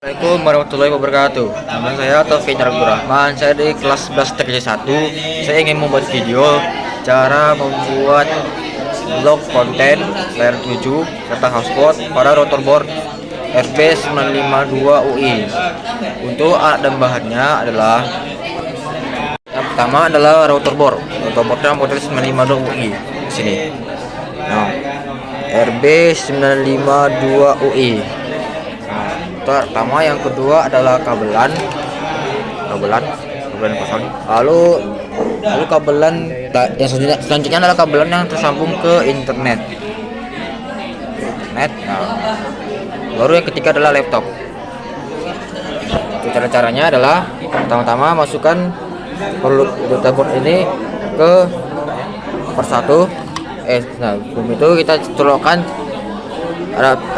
Assalamualaikum warahmatullahi wabarakatuh. Nama saya Taufik Abdurrahman. Saya di kelas 11 TKJ 1. Saya ingin membuat video cara membuat blog konten layar 7 serta hotspot pada rotorboard RB952UI. Untuk alat dan bahannya adalah yang pertama adalah rotorboardnya model 952UI di sini. Nah, RB952UI. Pertama, yang kedua adalah kabelan kosong. Lalu kabelan yang selanjutnya adalah kabelan yang tersambung ke internet. Nah, baru yang ketiga adalah laptop. Caranya adalah pertama-tama masukkan rotorboard ini ke persatu. Nah, sebelum itu kita colokkan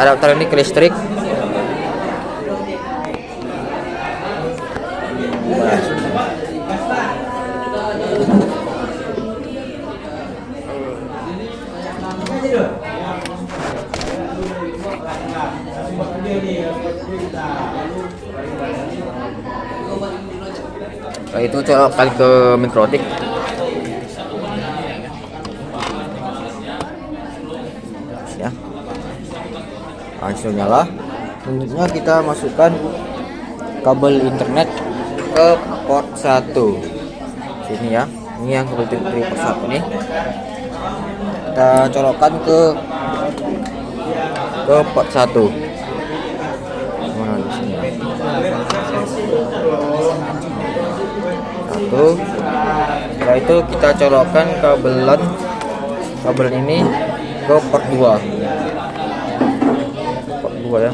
adapter ini ke listrik. Setelah itu colokkan ke mikrotik. Ya, langsung nyala. Selanjutnya kita masukkan kabel internet ke port 1 sini ya. Ini yang kabel dari port 1 ini kita colokkan ke port 1. Mana di sini? Satu. Setelah itu kita colokkan kabel ini ke port 2. Port 2 ya.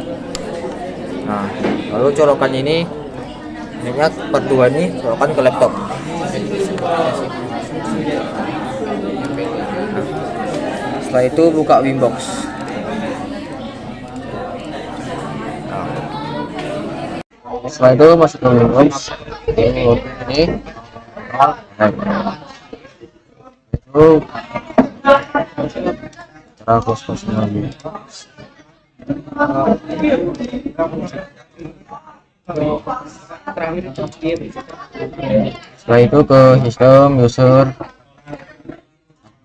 Nah, lalu colokan ini port 2 ini colokan ke laptop. Setelah itu buka Winbox. Setelah itu masuk ke Winbox. Ini itu cara close lagi. Setelah itu ke sistem user,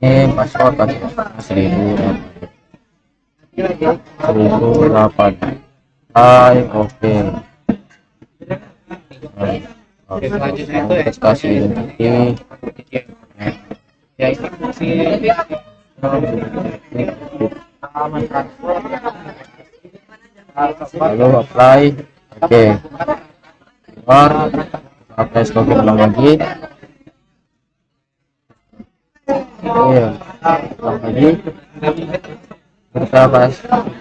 ini password tadi 1008. Oke. Kasih identity. Lalu apply. Oke. Keluar. Apply login ulang lagi. Iya. Ulang lagi. Kita pas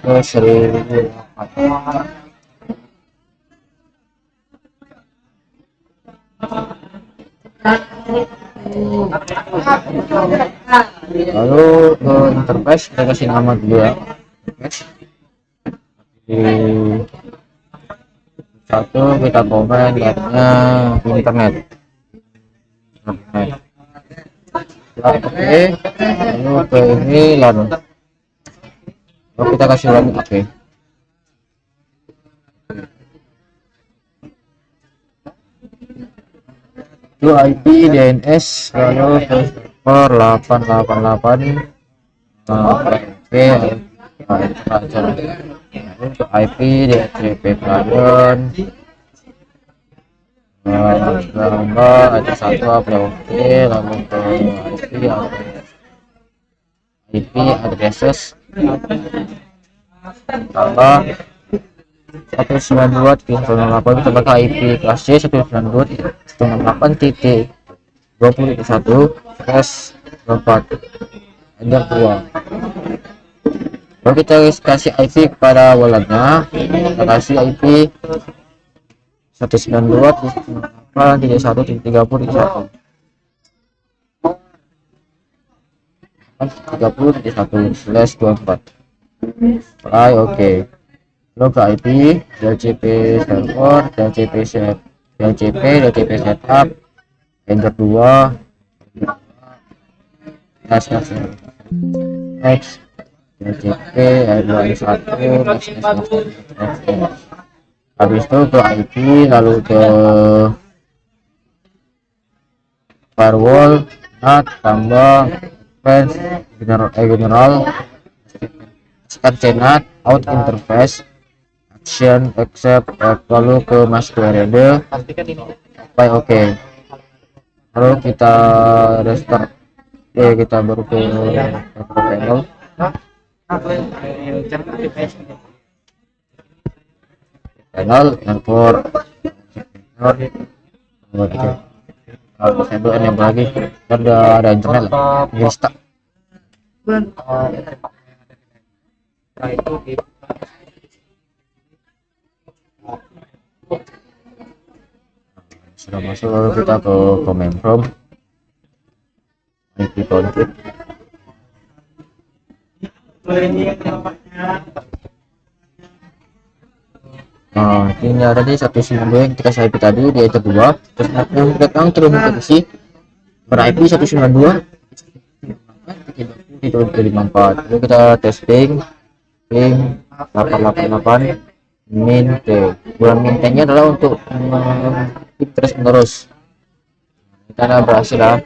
ke 1008. Lalu ke interface kita kasih nama dulu ya. Di satu kita komen lihatnya internet. Oke, lalu ke ini lalu kita kasih lagi oke. Itu IP DNS lalu server 888 untuk IP DHCP klien ada satu oke, lalu ke IP addresses tambah 192.168 kita pakai IP kelas C 192.168.20.1/24 enter 2. Lalu kita kasih IP kepada walletnya, kita kasih IP 192.168.30.31/24. Oke. Log IP DHCP server DHCP setup enter 2 next DHCP R21 next Habis itu ke IP, lalu ke firewall, NAT, tambah advanced, general, start CNAT, out interface, action, accept, lalu ke masquerade, apply oke. Lalu kita restart, kita baru ke panel, import, disable enable lagi, ada internet lah, stuck. Sudah masuk, lalu kita ke command prompt, IP config. Nah, ini ada di 192 yang kita IP tadi, di enter 2, terus yang belakang terus isi ber-IP 192 354. Lalu kita testing ping 888 min T. Bulan min T nya adalah untuk terus menerus. Kita berhasil lah.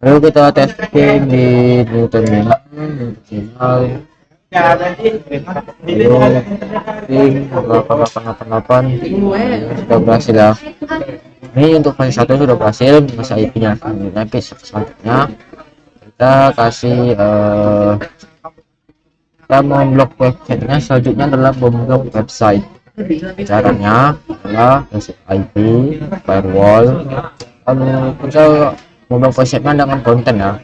Lalu kita testing di new terminal, ping 8888 sudah berhasil ya. Ini untuk fase 1 sudah berhasil, masa IP nya. Nanti selanjutnya kita kasih kita memblok websitenya. Selanjutnya adalah memblok website. Caranya adalah kasih IP, firewall, lalu kita memblok websitenya dengan konten ya,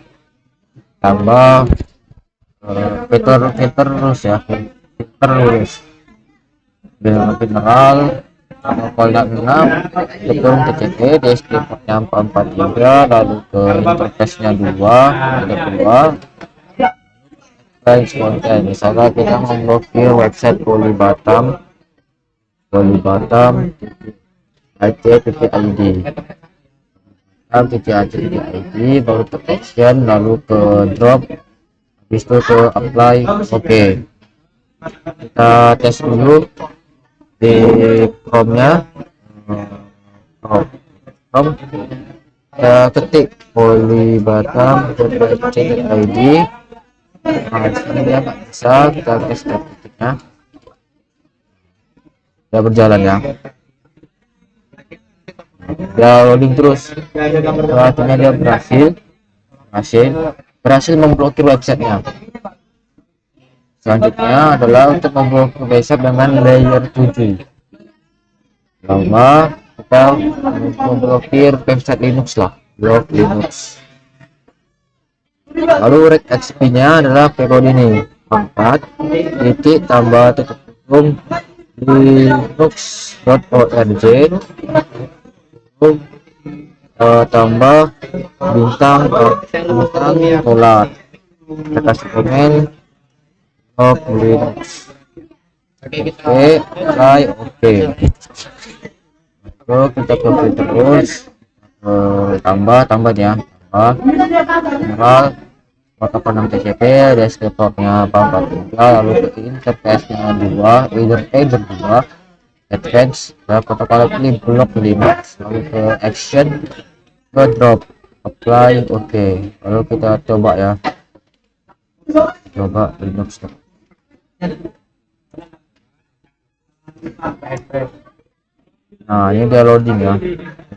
tambah filter terus ya, filter terus general, koordinat 6, turun ke CP, DSP portnya 443, lalu ke interface nya 2, ada 2 konten. Misalnya kita memblokir website Polybatam IT.id, baru ke action, lalu ke drop, habis itu ke apply oke. Kita tes dulu di Chrome nya, Chrome kita ketik polybatam.id. Nah, disini dia nggak bisa, kita tes ketiknya udah berjalan ya, loading terus. Selanjutnya dia berhasil memblokir websitenya. Selanjutnya adalah untuk memblokir website dengan layer 7. Lama kita memblokir website Linux lah, blok Linux. Lalu rek XP nya adalah periode ini 4 titik tambah tutup linux.org, tambah bintang dolar, kita kasih komen Linux oke, try oke. Lalu kita copy terus, tambah ya, general protokol 6 TCP, desktopnya 443, lalu ke interface nya 2, either 2, advance, protokol ini blok Linux, lalu ke action, ke drop, apply oke. Lalu kita coba ya, Linux. Nah, ini dia loading ya,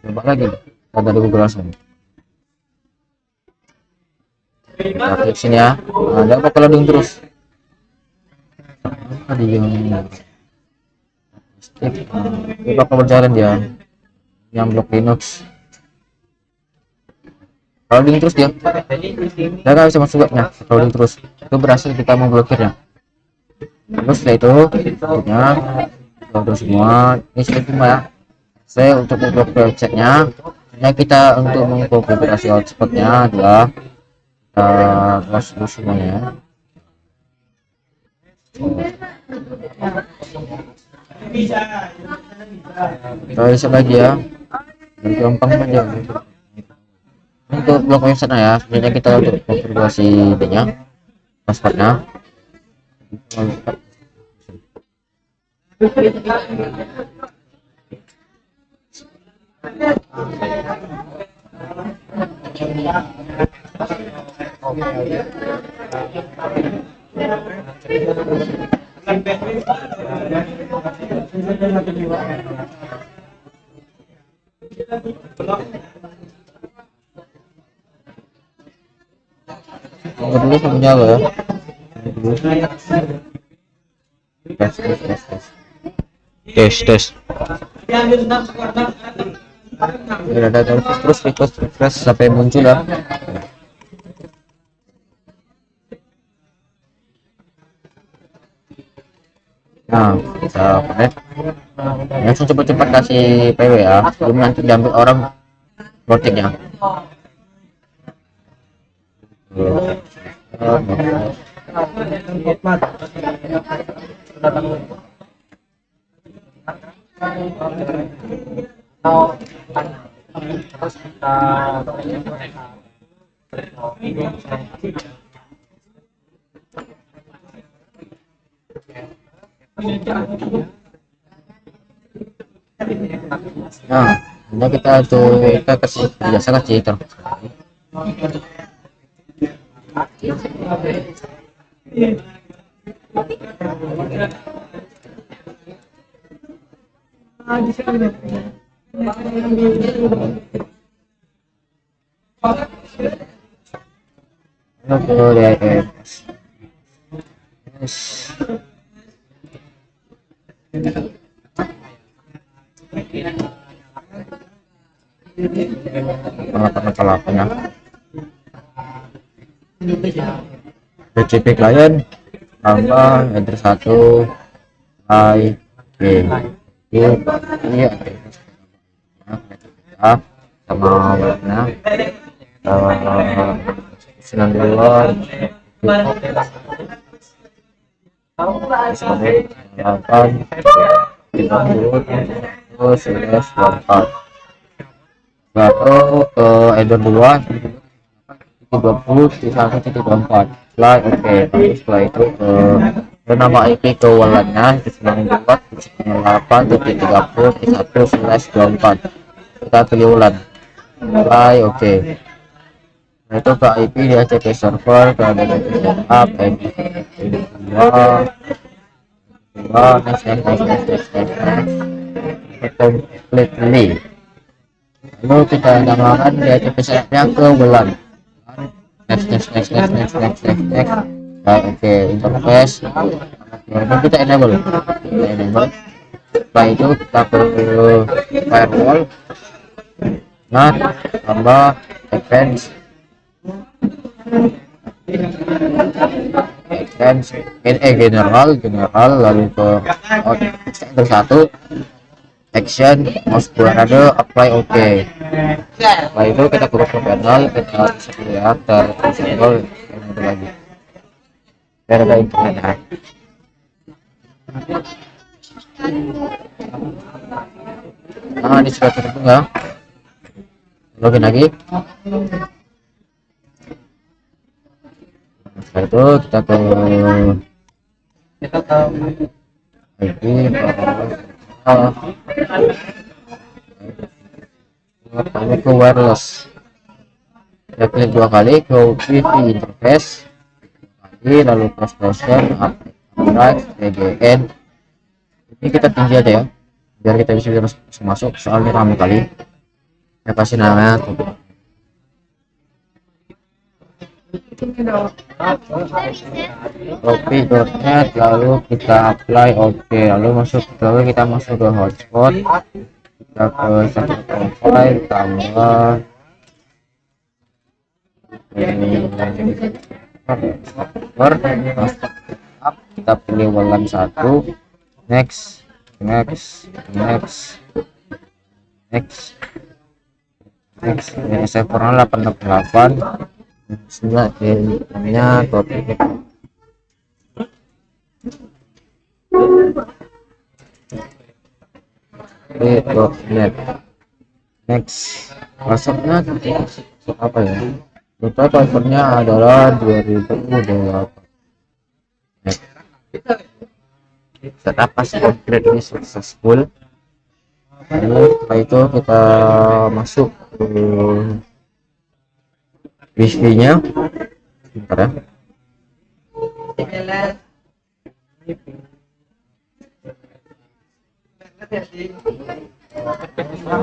coba lagi kita dari Google langsung. Kita klik sini ya, ada apa loading terus tadi yang ini bakal berjalan dia yang blok Linux, loading terus dia nggak bisa masuk webnya, loading terus. Itu berhasil kita memblokirnya. Terus setelah itu punya untuk semua ini sudah semua ya. Saya untuk memblokir websitenya, kita untuk mengkonfigurasi hotspotnya adalah close dulu semuanya. Kita bisa lagi ya, gampang saja untuk blok website ya. Sebenarnya kita untuk konfigurasi ininya, passwordnya. Tunggu dulu sampai lo ya. Tes. Biar ada terus refresh sampai muncul ya. Nah, kita connect. Langsung cepat-cepat kasih PW ya, sebelum nanti diambil orang projectnya. Nah, ini kita kasih biasa kasih terus. Apa-apanya BCP client tambah header 1 I B ini sama warna 92 baru ke header 2 20.1.4 setelah oke. Setelah itu ke nama IP ke walletnya 98.30.1/24 kita pilih ulang mulai oke. Nah, itu ke IP dia cek ke server ke setup IP 2 next completely. Lalu kita namakan dia cek servernya ke bulan next. Nah, oke, interface kita enable. Setelah itu kita ke firewall, NAT tambah advance general lalu ke enter 1 action mouse berada apply oke. Setelah itu kita ke panel, kita bisa lihat tersimbol lagi biar ada internetnya. Nah, ini sudah terhubung ya, login lagi. Setelah itu kita ke IP kami ke wireless, kita klik 2 kali ke wifi interface lalu ke station drive DGN. Ini kita tinggi aja ya biar kita bisa masuk soalnya ramai kali. Saya kasih namanya copy.net lalu kita apply oke. Lalu kita masuk ke hotspot, kita ke 1.5 tambah kita pilih WLAN 1 next ini servernya 868 namanya topik .net next passwordnya apa ya, lupa. passwordnya adalah 2008. setup pas komplit ini successful. Lalu setelah itu kita masuk ke wifi-nya. Bentar ya.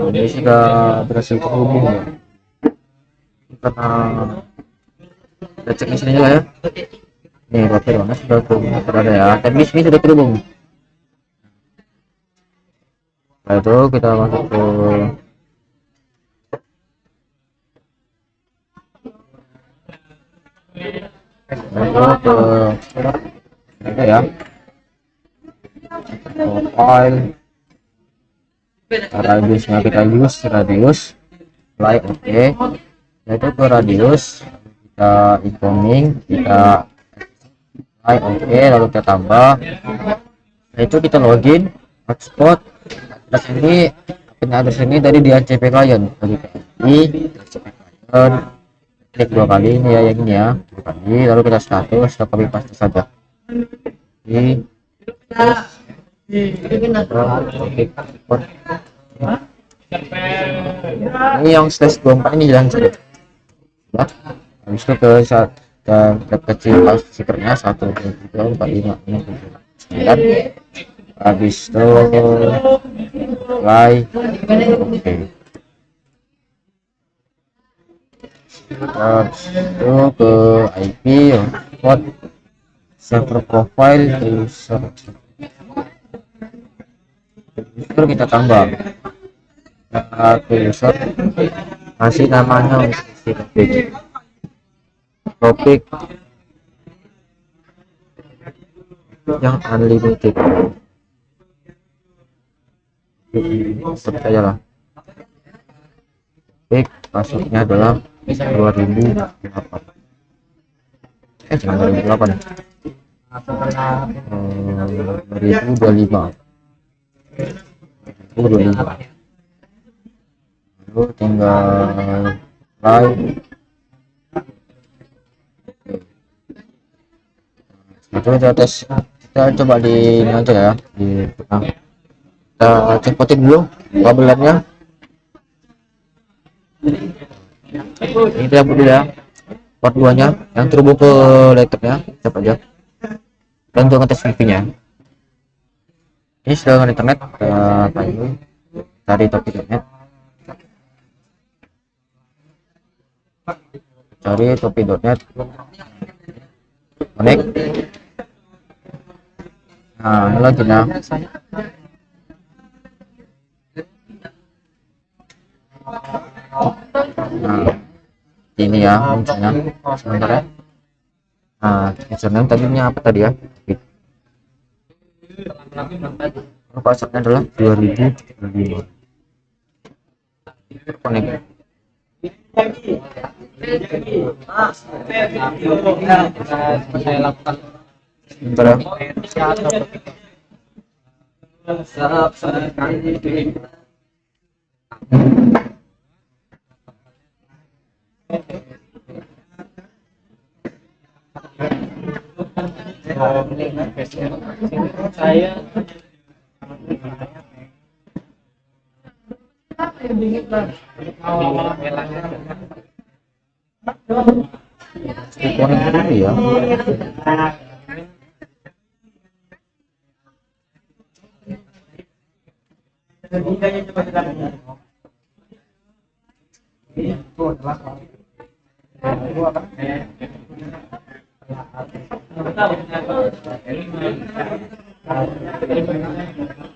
Ini sudah berhasil terhubung ya. Karena kita cek di sini lah ya. Nih papir mana sudah berada ya. Tapi ini sudah terhubung. Setelah itu kita masuk ke ada ya profile radiusnya, kita use radius like oke. Itu ke radius kita incoming, kita like oke, lalu kita tambah. Nah, itu kita login hotspot. Address ini address ini dari di HCP client, ini client, klik 2 kali ini ya, yang ini ya 2 kali, lalu kita status, kita copy paste saja ini yang slash 24 ini jangan saja ya. Habis itu ke saat tab kecil stikernya 1 2 3 4 5 6 7 9. Habis itu play oke. Habis itu ke IP hotspot server profile user kita tambah ke user, kasih namanya topik yang unlimited seperti aja lah. Topik masuknya adalah 2008 jangan 2008 2025 lalu tinggal live itu kita tes, kita coba di ini aja ya di kita cepotin dulu kabelannya. Ini kita buat dulu ya port 2 nya yang terhubung ke laptopnya, siapa aja dan untuk ngetes wifi nya. Ini sudah dengan internet, cari topi.net, cari topi.net, connect. Nah ini lagi nah ini ya misalnya sebentar ya. Nah username tadinya apa tadi ya, passwordnya adalah 2025. Connect. Saya lakukan sebentar ya. Saya ya.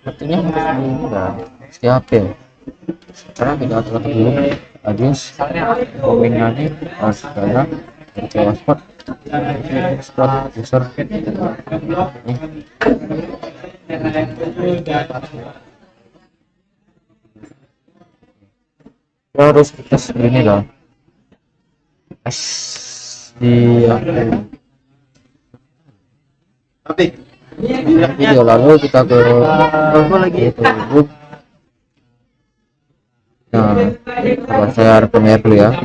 Artinya setiap ya. Sekarang kita atur dulu address domainnya ini harus ada password user ini. Harus kita segini lah di video lalu kita ke YouTube. Nah, kalau saya rekam dulu ya.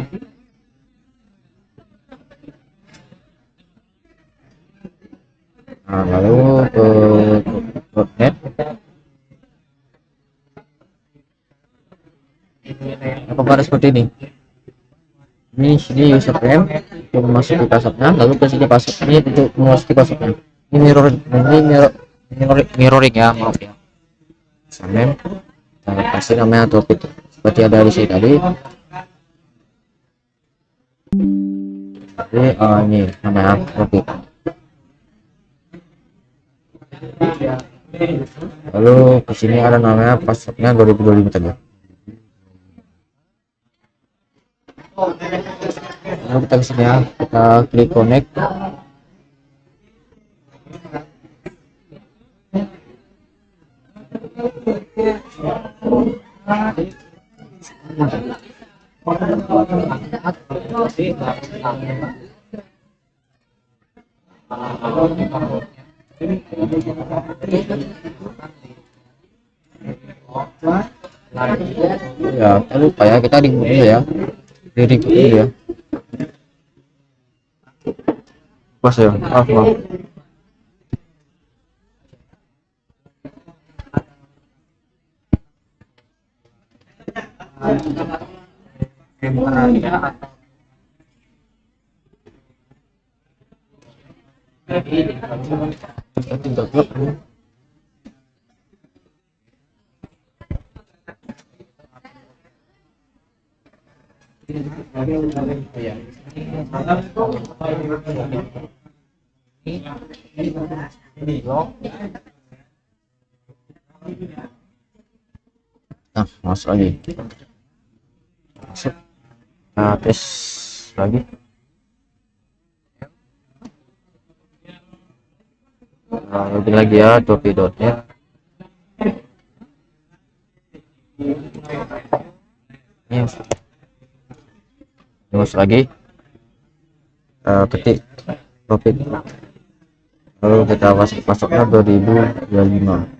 Nah, lalu ke .net. Apakah seperti ini? Ini sini username untuk memasuki passwordnya, lalu ke sini password ini untuk memasuki passwordnya. Ini mirroring ya, maaf ya. Username, kita kasih namanya topik seperti ada di sini tadi. Jadi ini namanya topik. Lalu ke sini ada namanya passwordnya 2025 tadi. Lalu kita kesini ya, kita klik connect. Ya, kita lupa ya, kita di dulu ya. Diri dulu ya. Pas ya, maaf. Nah, masuk lagi. Masuk. Nah, tes lagi. Nah, login lagi ya, topi.net. Ini masuk lagi. Ketik topik. Lalu kita masuknya 2025.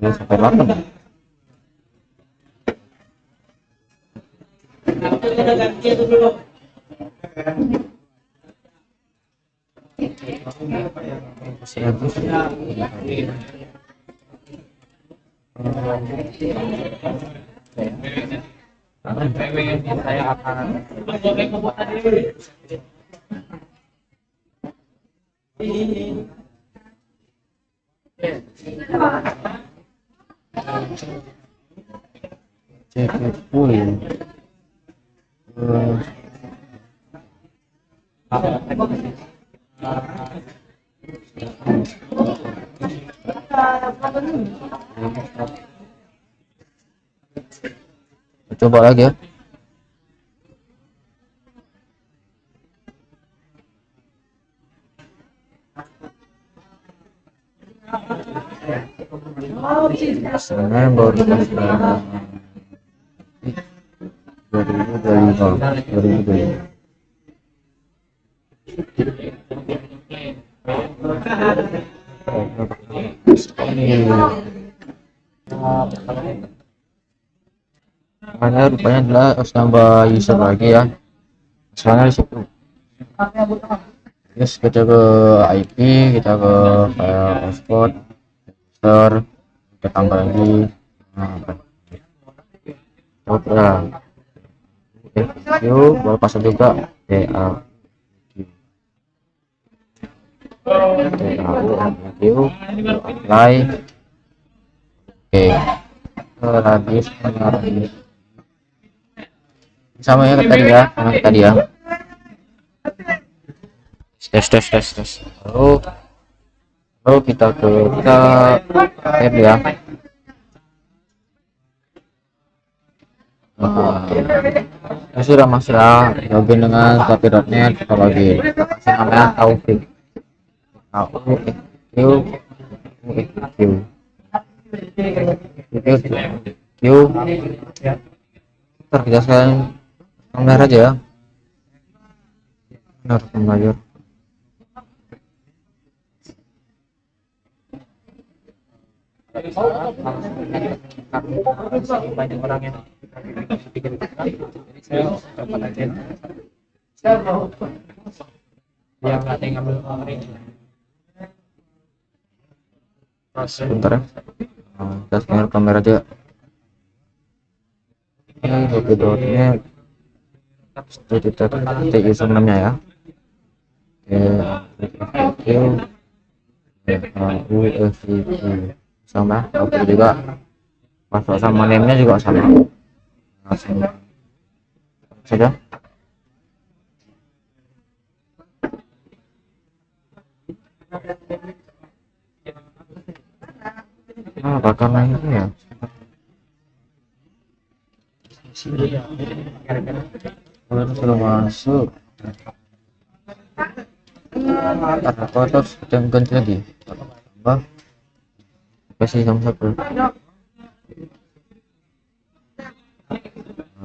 Sampai 8. Saya akan cek full. Coba lagi ya. Sebenarnya baru dikasih 2025. Makanya rupanya adalah harus nambah user lagi ya. Soalnya di situ. Terus kita ke IP, kita ke file hotspot, user, kita tambah lagi. Oke. Yuk, baru pasang juga DA. Apply. Oke. Lagi sama ya tadi ya, yang tadi ya. Tes. Lalu kita add ya. Ya sudah mas ya, login dengan tapi.net atau login kasih namanya Taufik. Q Q Q ntar kita sekarang kamera aja ya, benar pembelajar. Banyak orang yang pikir jadi saya coba aja yang nggak tinggal ngambil sebentar ya. Kita scanner kamera aja ini Doki.net titik username-nya ya. Sama oke juga, password sama name-nya juga sama, langsung saja. Apa karena ini ya sudah masuk apa terus kita ganti lagi tambah kasih sama satu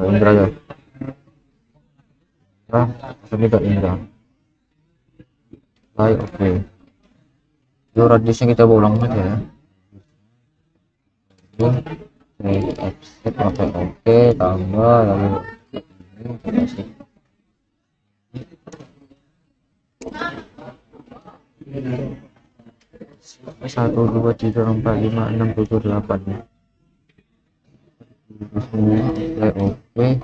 Indra ya, juga Indra baik. Oke, itu radiusnya kita ulang aja ya. Exit oke tambah lalu ini kasih 1 2 3 4 5 6 7 8 ya. Oke,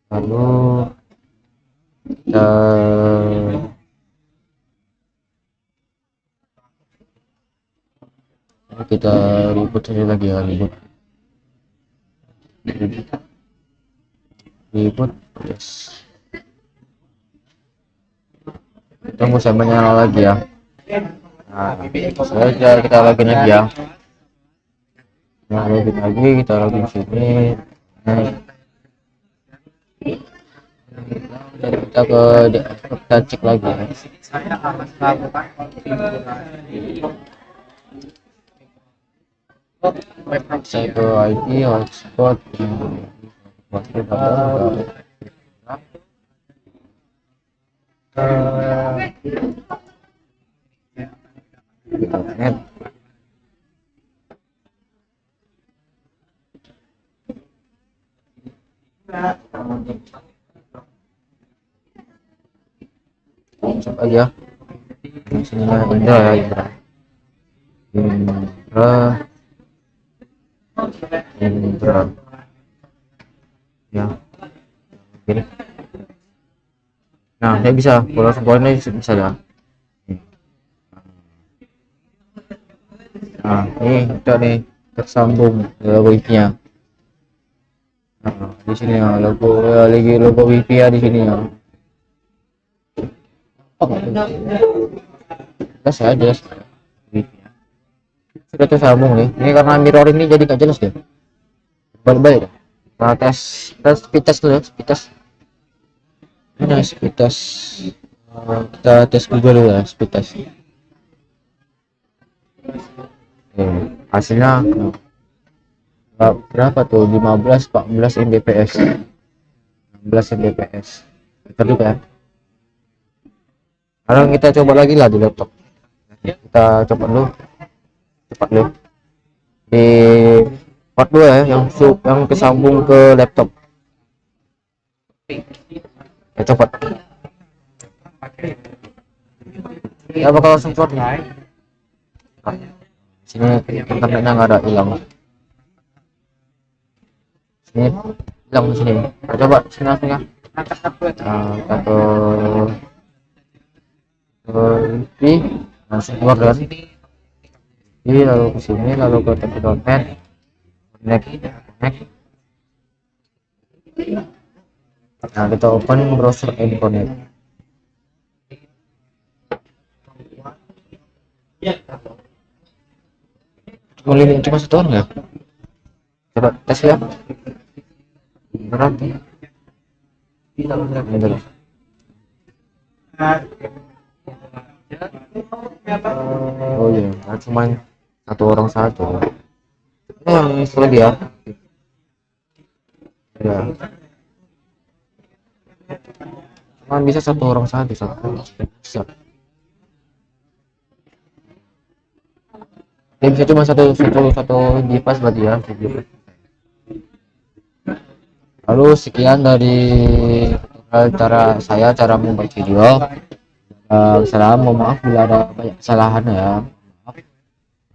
lalu kita ribut aja lagi ya, ribut yes. Tunggu saya menyala lagi ya. Nah, saja kita login lagi ya. Nah, login lagi, kita login sini. Nah, dan kita kita cek lagi ya. Saya ke ID hotspot internet. Coba aja sini Indra ya, Indra ya gini. Nah saya bisa kalau sempoinnya bisa ya. Nah ini kita nih tersambung wifi nya. Nah, di sini ya logo wifi ya di sini ya. Jelas ya, jelas wifi nya sudah tersambung nih. Ini karena mirror ini jadi nggak jelas deh. Balik nah, tes speed test dulu ya, speed test. Ini speed test, kita tes dulu ya speed test. Hasilnya berapa tuh, 15 14 Mbps 16 Mbps terus ya. Sekarang kita coba lagi lah di laptop, kita coba dulu cepat dulu di part 2 ya, yang kesambung ke laptop ya, cepat ya bakal langsung keluar nih. Sini internetnya nggak ada, hilang sini, hilang di sini. Nah, coba sini langsung ya. Kita ke langsung keluar dari ini, lalu ke sini, lalu ke tapi.net, connect. Nah kita open browser and connect. Cuma satu orang ya, coba tes ya. berarti ini dulu. Oh iya, kan cuma satu orang satu. Yang itu lagi ya. Ya, cuma bisa satu orang satu bisa. Dia bisa cuma satu gipas berarti ya. Lalu sekian dari cara membuat video. Salam, mohon maaf bila ada banyak kesalahan ya.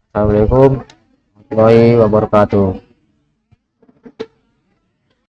Assalamualaikum warahmatullahi wabarakatuh.